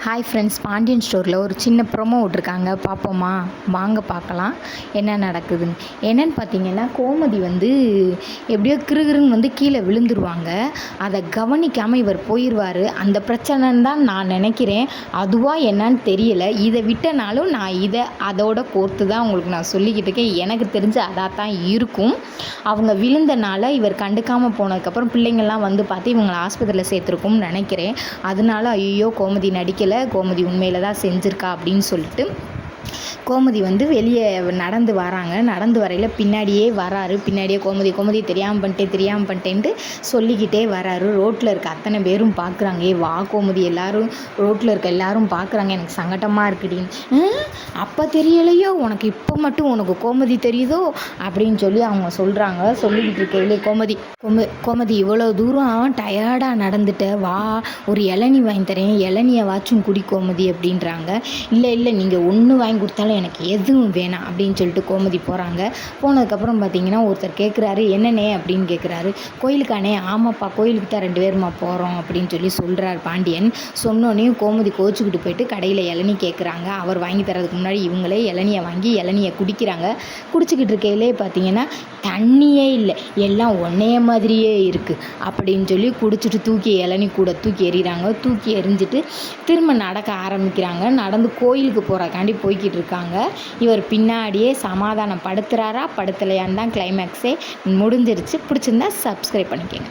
Hi friends, Pandian ஸ்டோரில் ஒரு சின்ன ப்ரோமோ விட்ருக்காங்க, பார்ப்போமா? வாங்க பார்க்கலாம் என்ன நடக்குதுன்னு. என்னென்னு பார்த்தீங்கன்னா, கோமதி எப்படியோ கிருகிருன்னு கீழே விழுந்துருவாங்க. அதை கவனிக்காமல் இவர் போயிடுவார். அந்த பிரச்சனைன்னு தான் நான் நினைக்கிறேன். அதுவாக என்னன்னு தெரியலை. இதை விட்டனாலும் நான் அதோட கோர்த்து தான் உங்களுக்கு நான் சொல்லிக்கிட்டு இருக்கேன். எனக்கு தெரிஞ்சு அதாக தான் இருக்கும். அவங்க விழுந்தனால இவர் கண்டுக்காமல் போனதுக்கப்புறம் பிள்ளைங்கள்லாம் பார்த்து இவங்களை ஆஸ்பத்திரியில் சேர்த்துருக்கும்னு நினைக்கிறேன். அதனால ஐயோ கோமதி நடிக்கலை, கோமதி உண்மையில தான் செஞ்சுருக்கா அப்படின்னு சொல்லிட்டு கோமதி வெளியே நடந்து வராங்க. நடந்து வரையில் பின்னாடியே வராரு. பின்னாடியே கோமதி தெரியாமல் பண்ணிட்டேன்ட்டு சொல்லிக்கிட்டே வராரு. ரோட்டில் இருக்க அத்தனை பேரும் பார்க்குறாங்க. வா கோமதி, எல்லாரும் ரோட்டில் இருக்க எல்லாரும் பார்க்குறாங்க. எனக்கு சங்கட்டமாக இருக்குடின்னு. அப்போ தெரியலையோ உனக்கு, இப்போ மட்டும் உனக்கு கோமதி தெரியுதோ அப்படின்னு சொல்லி அவங்க சொல்கிறாங்க. சொல்லிக்கிட்டு இருக்கையிலே கோமதி இவ்வளோ தூரம் டயர்டாக நடந்துட்ட, வா ஒரு இளநீ வாங்கி தரேன், இளநியை வாச்சும் குடி கோமதி அப்படின்றாங்க. இல்லை நீங்கள் ஒன்று வாங்கி கொடுத்தாலும் எனக்கு எதுவும் வேணாம் அப்படின்னு சொல்லிட்டு கோமதி போகிறாங்க. போனதுக்கப்புறம் பார்த்தீங்கன்னா ஒருத்தர் கேட்குறாரு, என்னண்ணே அப்படின்னு கேட்குறாரு. கோயிலுக்கானே? ஆமாப்பா கோயிலுக்கு தான் 2 பேருமா போகிறோம் அப்படின்னு சொல்கிறார் பாண்டியன். சொன்னோன்னையும் கோமதி கோச்சிக்கிட்டு போயிட்டு கடையில் இளநீ கேட்குறாங்க. அவர் வாங்கி தரதுக்கு முன்னாடி இவங்களே இளநியை வாங்கி இளநியை குடிக்கிறாங்க. குடிச்சிக்கிட்டு இருக்கையிலே பார்த்தீங்கன்னா தண்ணியே இல்லை, எல்லாம் ஒன்றைய மாதிரியே இருக்குது அப்படின்னு சொல்லி குடிச்சிட்டு இளநீ கூட தூக்கி எறிகிறாங்க. தூக்கி எறிஞ்சிட்டு திரும்ப நடக்க ஆரம்பிக்கிறாங்க. நடந்து கோயிலுக்கு போகிறக்காண்டி போய்கிட்டு இருக்காங்க. இவர் பின்னாடியே சமாதானம் படுத்துறாரா படுத்தலையான்னு தான் கிளைமேக்ஸே முடிஞ்சிருச்சு. பிடிச்சிருந்தா சப்ஸ்கிரைப் பண்ணிக்கோங்க.